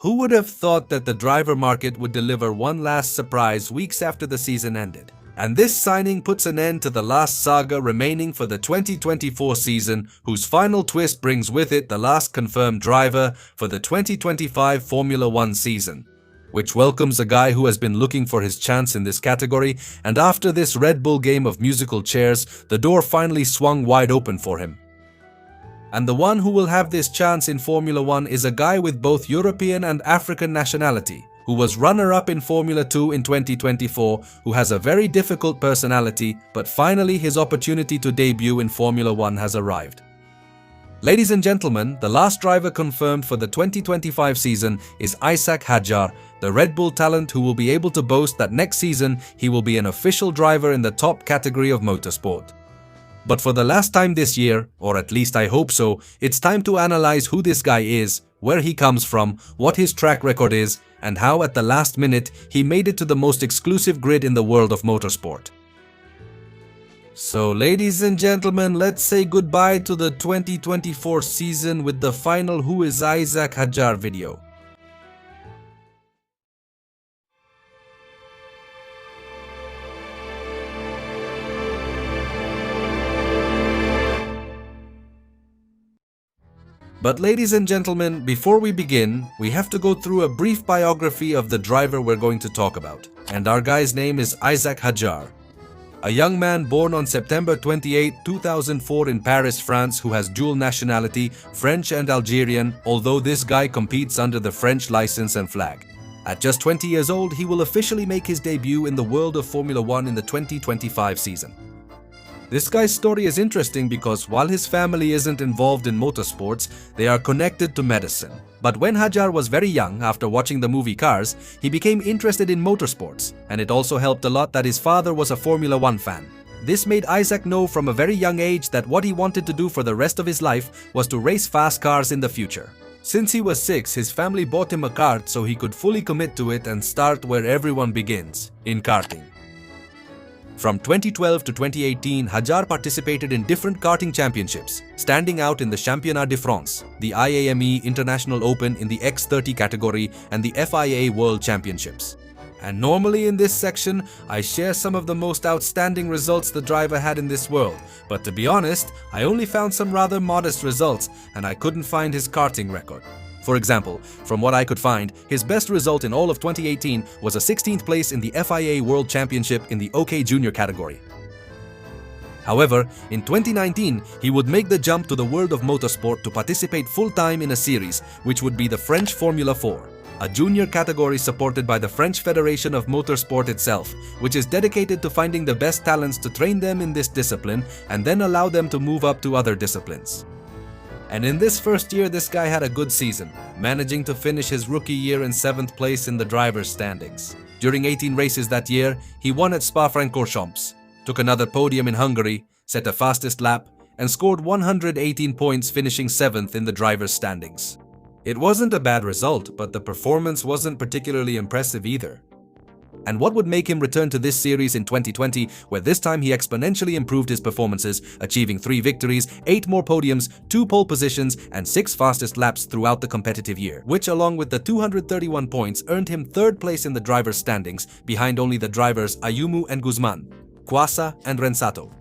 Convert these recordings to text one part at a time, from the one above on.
Who would have thought that the driver market would deliver one last surprise weeks after the season ended? And this signing puts an end to the last saga remaining for the 2024 season, whose final twist brings with it the last confirmed driver for the 2025 Formula One season, which welcomes a guy who has been looking for his chance in this category, and after this Red Bull game of musical chairs, the door finally swung wide open for him. And the one who will have this chance in Formula One is a guy with both European and African nationality, who was runner-up in Formula 2 in 2024, who has a very difficult personality, but finally his opportunity to debut in Formula 1 has arrived. Ladies and gentlemen, the last driver confirmed for the 2025 season is Isack Hadjar, the Red Bull talent who will be able to boast that next season he will be an official driver in the top category of motorsport. But for the last time this year, or at least I hope so, it's time to analyze who this guy is, where he comes from, what his track record is, and how at the last minute he made it to the most exclusive grid in the world of motorsport. So ladies and gentlemen, let's say goodbye to the 2024 season with the final Who is Isack Hadjar video. But ladies and gentlemen, before we begin, we have to go through a brief biography of the driver we're going to talk about. And our guy's name is Isack Hadjar, a young man born on September 28, 2004 in Paris, France, who has dual nationality, French and Algerian, although this guy competes under the French license and flag. At just 20 years old, he will officially make his debut in the world of Formula One in the 2025 season. This guy's story is interesting because while his family isn't involved in motorsports, they are connected to medicine. But when Hadjar was very young, after watching the movie Cars, he became interested in motorsports, and it also helped a lot that his father was a Formula One fan. This made Isack know from a very young age that what he wanted to do for the rest of his life was to race fast cars in the future. Since he was 6, his family bought him a kart so he could fully commit to it and start where everyone begins, in karting. From 2012 to 2018, Hadjar participated in different karting championships, standing out in the Championnat de France, the IAME International Open in the X30 category, and the FIA World Championships. And normally in this section, I share some of the most outstanding results the driver had in this world, but to be honest, I only found some rather modest results, and I couldn't find his karting record. For example, from what I could find, his best result in all of 2018 was a 16th place in the FIA World Championship in the OK Junior category. However, in 2019, he would make the jump to the world of motorsport to participate full-time in a series, which would be the French Formula 4, a junior category supported by the French Federation of Motorsport itself, which is dedicated to finding the best talents to train them in this discipline and then allow them to move up to other disciplines. And in this first year, this guy had a good season, managing to finish his rookie year in 7th place in the driver's standings. During 18 races that year, he won at Spa-Francorchamps, took another podium in Hungary, set a fastest lap, and scored 118 points, finishing 7th in the driver's standings. It wasn't a bad result, but the performance wasn't particularly impressive either. And what would make him return to this series in 2020, where this time he exponentially improved his performances, achieving 3 victories, 8 more podiums, 2 pole positions, and 6 fastest laps throughout the competitive year, which along with the 231 points earned him 3rd place in the driver's standings, behind only the drivers Ayumu and Guzman, Quassa and Rensato.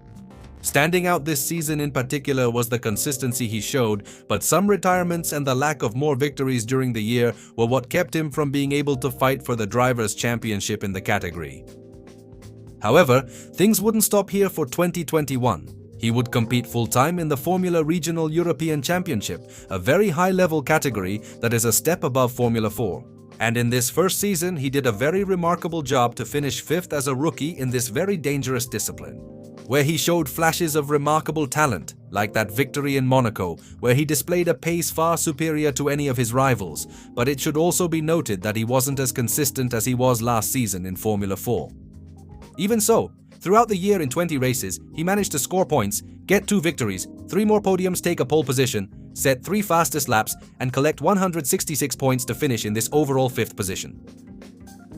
Standing out this season in particular was the consistency he showed, but some retirements and the lack of more victories during the year were what kept him from being able to fight for the Drivers' Championship in the category. However, things wouldn't stop here for 2021. He would compete full-time in the Formula Regional European Championship, a very high-level category that is a step above Formula 4. And in this first season, he did a very remarkable job to finish 5th as a rookie in this very dangerous discipline, where he showed flashes of remarkable talent, like that victory in Monaco, where he displayed a pace far superior to any of his rivals, but it should also be noted that he wasn't as consistent as he was last season in Formula 4. Even so, throughout the year in 20 races, he managed to score points, get 2 victories, 3 more podiums, take a pole position, set 3 fastest laps, and collect 166 points to finish in this overall 5th position.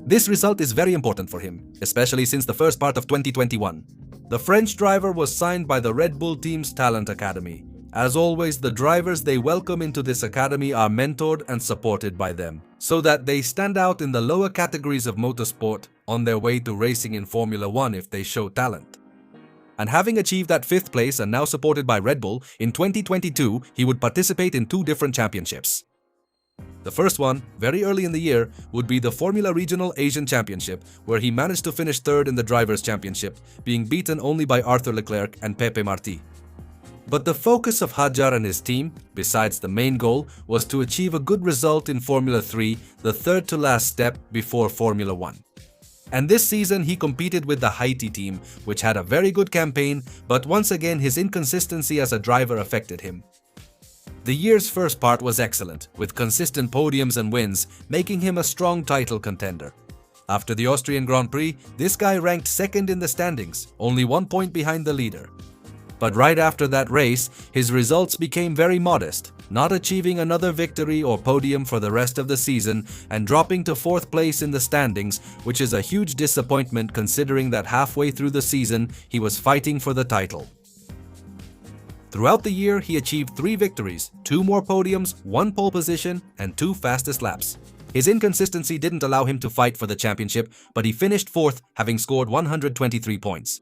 This result is very important for him, especially since the first part of 2021. The French driver was signed by the Red Bull team's talent academy, As always, the drivers they welcome into this academy are mentored and supported by them, so that they stand out in the lower categories of motorsport on their way to racing in Formula 1 if they show talent. And having achieved that 5th place and now supported by Red Bull, in 2022 he would participate in 2 different championships. The first one, very early in the year, would be the Formula Regional Asian Championship, where he managed to finish 3rd in the Drivers' Championship, being beaten only by Arthur Leclerc and Pepe Martí. But the focus of Hadjar and his team, besides the main goal, was to achieve a good result in Formula 3, the 3rd to last step before Formula 1. And this season he competed with the Haiti team, which had a very good campaign, but once again his inconsistency as a driver affected him. The year's first part was excellent, with consistent podiums and wins, making him a strong title contender. After the Austrian Grand Prix, this guy ranked 2nd in the standings, only 1 point behind the leader. But right after that race, his results became very modest, not achieving another victory or podium for the rest of the season and dropping to 4th place in the standings, which is a huge disappointment considering that halfway through the season he was fighting for the title. Throughout the year, he achieved 3 victories, 2 more podiums, 1 pole position, and 2 fastest laps. His inconsistency didn't allow him to fight for the championship, but he finished 4th, having scored 123 points.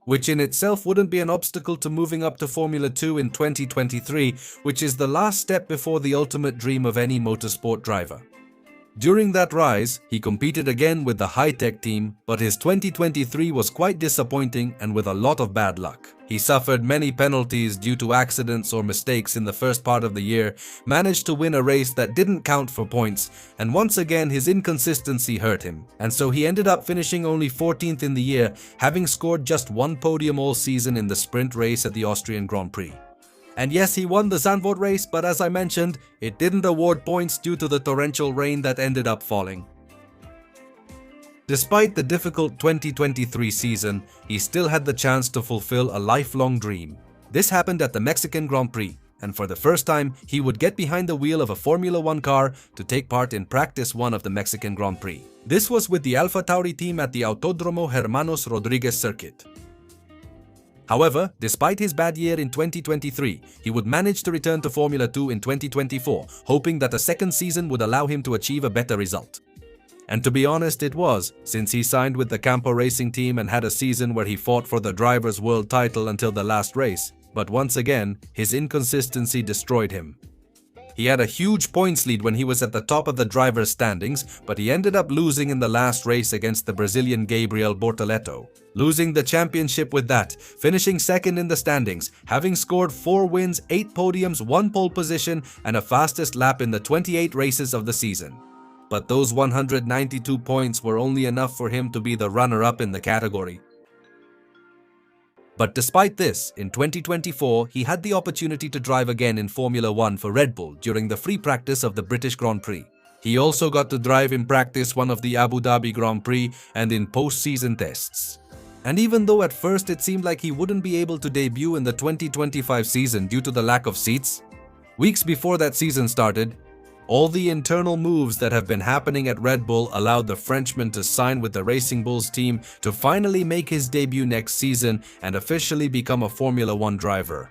Which in itself wouldn't be an obstacle to moving up to Formula 2 in 2023, which is the last step before the ultimate dream of any motorsport driver. During that rise, he competed again with the high-tech team, but his 2023 was quite disappointing and with a lot of bad luck. He suffered many penalties due to accidents or mistakes in the first part of the year, managed to win a race that didn't count for points, and once again his inconsistency hurt him. And so he ended up finishing only 14th in the year, having scored just 1 podium all season in the sprint race at the Austrian Grand Prix. And yes, he won the Zandvoort race, but as I mentioned, it didn't award points due to the torrential rain that ended up falling. Despite the difficult 2023 season, he still had the chance to fulfill a lifelong dream. This happened at the Mexican Grand Prix, and for the first time, he would get behind the wheel of a Formula 1 car to take part in Practice 1 of the Mexican Grand Prix. This was with the Alfa Tauri team at the Autódromo Hermanos Rodríguez circuit. However, despite his bad year in 2023, he would manage to return to Formula 2 in 2024, hoping that a second season would allow him to achieve a better result. And to be honest, it was, since he signed with the Campo Racing team and had a season where he fought for the Drivers' World title until the last race. But once again, his inconsistency destroyed him. He had a huge points lead when he was at the top of the drivers' standings, but he ended up losing in the last race against the Brazilian Gabriel Bortoleto, losing the championship with that, finishing 2nd in the standings, having scored 4 wins, 8 podiums, 1 pole position, and a fastest lap in the 28 races of the season. But those 192 points were only enough for him to be the runner-up in the category. But despite this, in 2024, he had the opportunity to drive again in Formula 1 for Red Bull during the free practice of the British Grand Prix. He also got to drive in Practice 1 of the Abu Dhabi Grand Prix and in post-season tests. And even though at first it seemed like he wouldn't be able to debut in the 2025 season due to the lack of seats, weeks before that season started, all the internal moves that have been happening at Red Bull allowed the Frenchman to sign with the Racing Bulls team to finally make his debut next season and officially become a Formula 1 driver.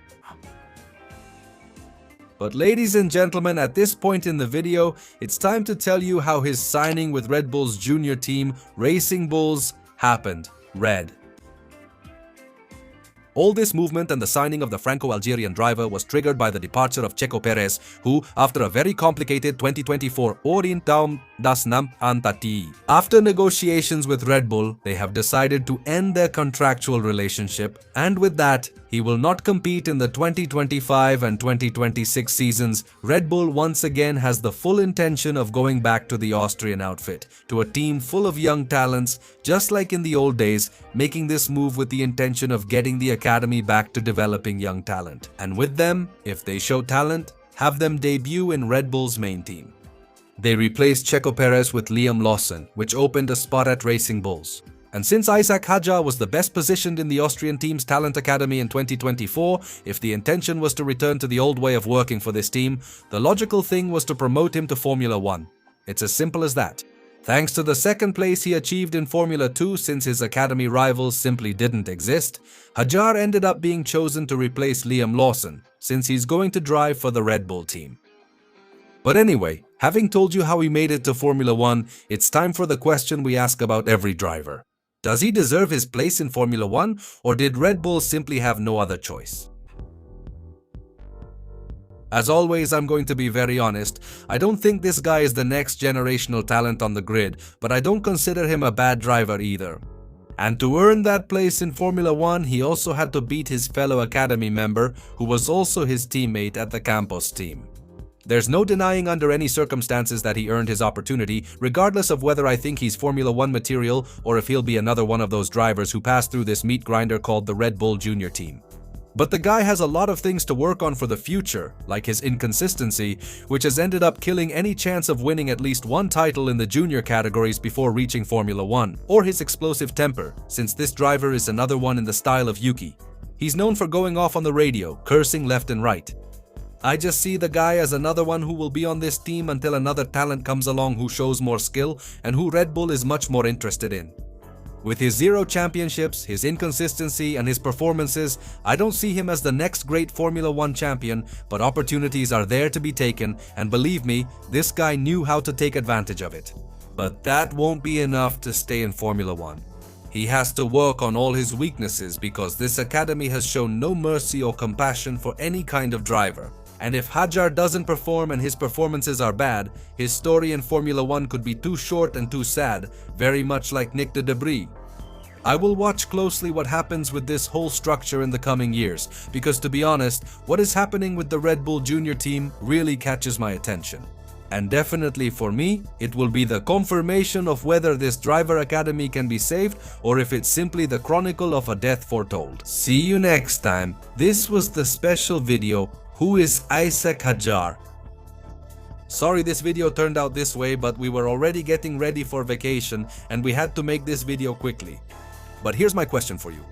But ladies and gentlemen, at this point in the video, it's time to tell you how his signing with Red Bull's junior team, Racing Bulls, happened. Red. All this movement and the signing of the Franco-Algerian driver was triggered by the departure of Checo Perez, who, after a very complicated 2024 Orientaum das Nam Antati. After negotiations with Red Bull, they have decided to end their contractual relationship, and with that, he will not compete in the 2025 and 2026 seasons. Red Bull once again has the full intention of going back to the Austrian outfit, to a team full of young talents, just like in the old days, making this move with the intention of getting the academy back to developing young talent. And with them, if they show talent, have them debut in Red Bull's main team. They replaced Checo Perez with Liam Lawson, which opened a spot at Racing Bulls. And since Isack Hadjar was the best positioned in the Austrian team's talent academy in 2024, if the intention was to return to the old way of working for this team, the logical thing was to promote him to Formula 1. It's as simple as that. Thanks to the second place he achieved in Formula 2 since his academy rivals simply didn't exist, Hadjar ended up being chosen to replace Liam Lawson, since he's going to drive for the Red Bull team. But anyway, having told you how he made it to Formula 1, it's time for the question we ask about every driver. Does he deserve his place in Formula 1, or did Red Bull simply have no other choice? As always, I'm going to be very honest. I don't think this guy is the next generational talent on the grid, but I don't consider him a bad driver either. And to earn that place in Formula 1, he also had to beat his fellow academy member, who was also his teammate at the Campos team. There's no denying under any circumstances that he earned his opportunity, regardless of whether I think he's Formula 1 material or if he'll be another one of those drivers who pass through this meat grinder called the Red Bull Junior team. But the guy has a lot of things to work on for the future, like his inconsistency, which has ended up killing any chance of winning at least one title in the junior categories before reaching Formula 1, or his explosive temper, since this driver is another one in the style of Yuki. He's known for going off on the radio, cursing left and right. I just see the guy as another one who will be on this team until another talent comes along who shows more skill and who Red Bull is much more interested in. With his 0 championships, his inconsistency, and his performances, I don't see him as the next great Formula 1 champion, but opportunities are there to be taken, and believe me, this guy knew how to take advantage of it. But that won't be enough to stay in Formula 1. He has to work on all his weaknesses because this academy has shown no mercy or compassion for any kind of driver. And if Hadjar doesn't perform and his performances are bad, his story in Formula 1 could be too short and too sad, very much like Nick de Debris. I will watch closely what happens with this whole structure in the coming years, because to be honest, what is happening with the Red Bull Junior team really catches my attention. And definitely for me, it will be the confirmation of whether this driver academy can be saved or if it's simply the chronicle of a death foretold. See you next time. This was the special video. Who is Isack Hadjar? Sorry this video turned out this way, but we were already getting ready for vacation and we had to make this video quickly. But here's my question for you.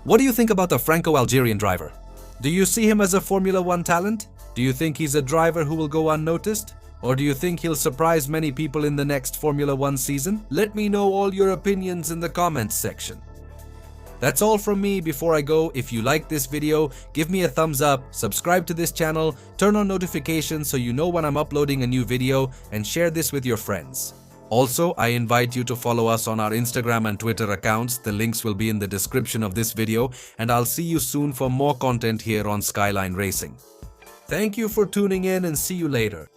What do you think about the Franco-Algerian driver? Do you see him as a Formula 1 talent? Do you think he's a driver who will go unnoticed? Or do you think he'll surprise many people in the next Formula 1 season? Let me know all your opinions in the comments section. That's all from me. Before I go, if you like this video, give me a thumbs up, subscribe to this channel, turn on notifications so you know when I'm uploading a new video, and share this with your friends. Also, I invite you to follow us on our Instagram and Twitter accounts. The links will be in the description of this video, and I'll see you soon for more content here on Skyline Racing. Thank you for tuning in and see you later.